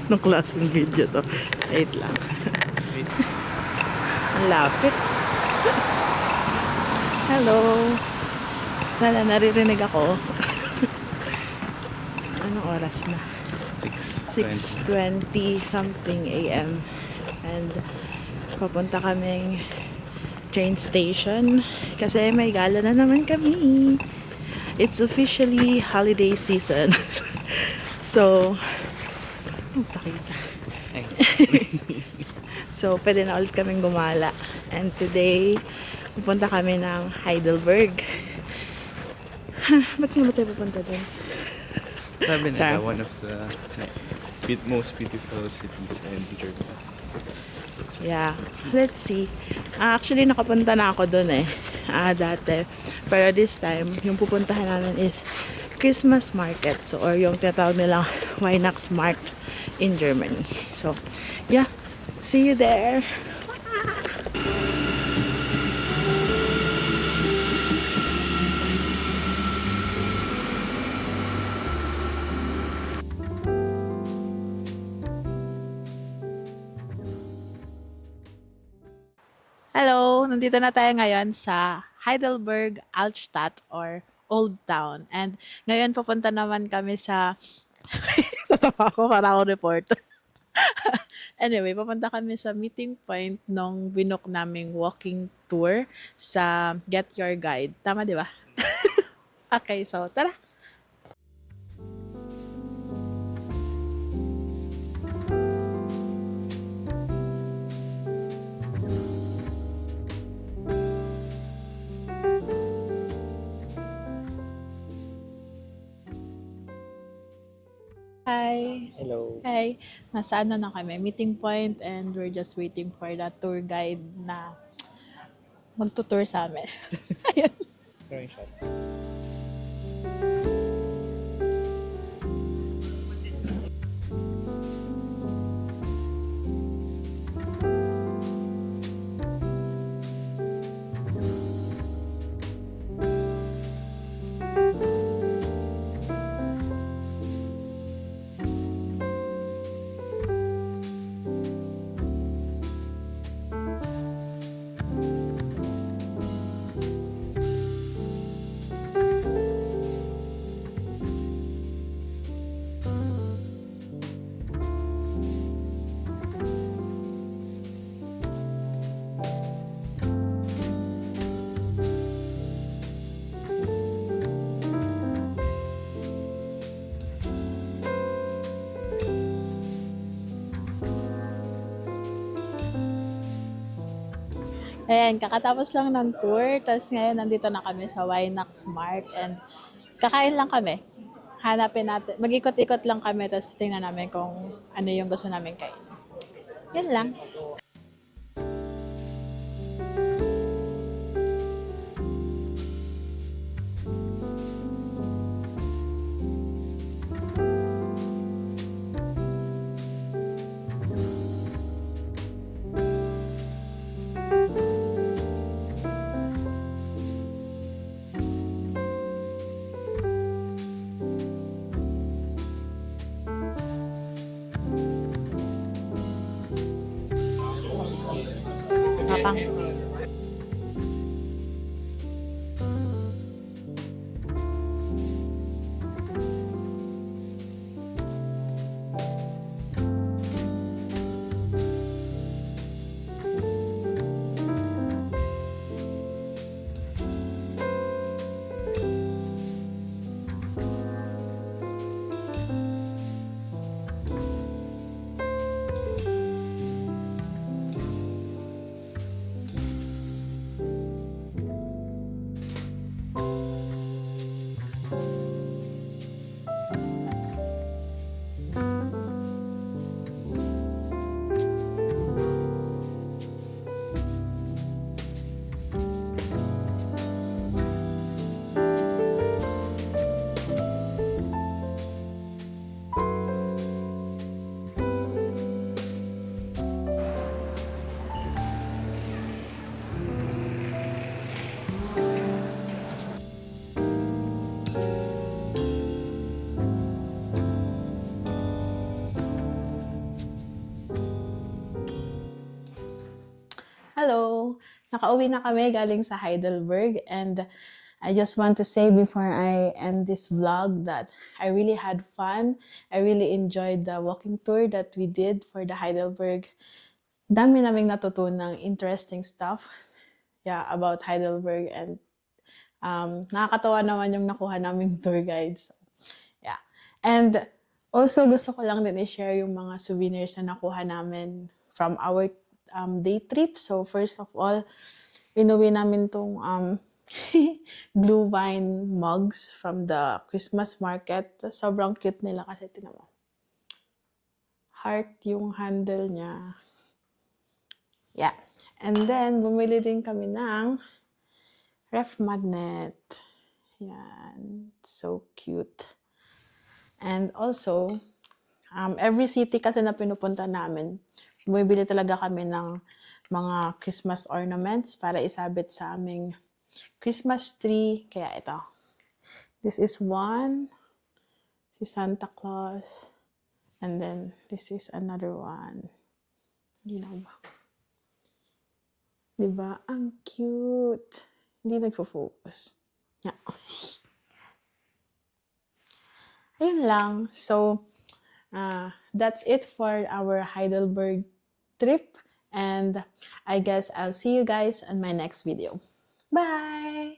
Anong klaseng video to? Wait lang. Ang lapit. Hello. Sana naririnig ako. Anong oras na? 6:20 something AM. And papunta kaming train station kasi may gala na naman kami. It's officially holiday season. So, pakita. So, pwede na ulit kaming gumala. And today, pupunta kami ng Heidelberg. Ba't nga ba tayo pupunta doon? Sabi nila, one of the most beautiful cities in Germany. Yeah, let's see. Actually, nakapunta na ako doon dati. Pero this time, yung pupuntahan namin is Christmas market. So, or yung tinatawag nilang Weihnachtsmarkt in Germany. So, yeah. See you there. Hello! Nandito na tayo ngayon sa Heidelberg Altstadt or Old Town. And ngayon pupunta naman kami sa... Tatawa ako, para ako reporter. Anyway, pupunta kami sa meeting point nung binook naming walking tour sa Get Your Guide. Tama, di ba? Okay, so tara! Hi! Hello. Hi! Nasa ano na kami, meeting point, and we're just waiting for the tour guide na magtutour sa amin. Ayan. Drawing shot. Ayan, kakatapos lang ng tour. Tapos ngayon, nandito na kami sa Weihnachtsmarkt. And kakain lang kami. Hanapin natin. Mag-ikot-ikot lang kami. Tapos tingnan namin kung ano yung gusto namin kain. Yan lang. Kapang. nakauwi na kami galing sa Heidelberg, and I just want to say before I end this vlog that I really had fun. I really enjoyed the walking tour that we did for the Heidelberg. Dami naming natutunang interesting stuff, yeah, about Heidelberg, and nakakatawa naman yung nakuha naming tour guides. Yeah. And also, gusto ko lang din i-share yung mga souvenirs na nakuha namin from our day trip. So, first of all, inuwi namin tong blue vine mugs from the Christmas market. Sobrang cute nila kasi tinan mo. Heart yung handle niya. Yeah. And then, bumili din kami ng ref magnet. Yan. So cute. And also, every city kasi na pinupunta namin, bumibili talaga kami ng mga Christmas ornaments para isabit sa aming Christmas tree. Kaya ito. This is one. Si Santa Claus. And then, this is another one. Hindi na ba? Diba? Ang cute. Hindi nagfo-focus. Yeah. Ayun lang. So, that's it for our Heidelberg trip. And I guess I'll see you guys in my next video. Bye!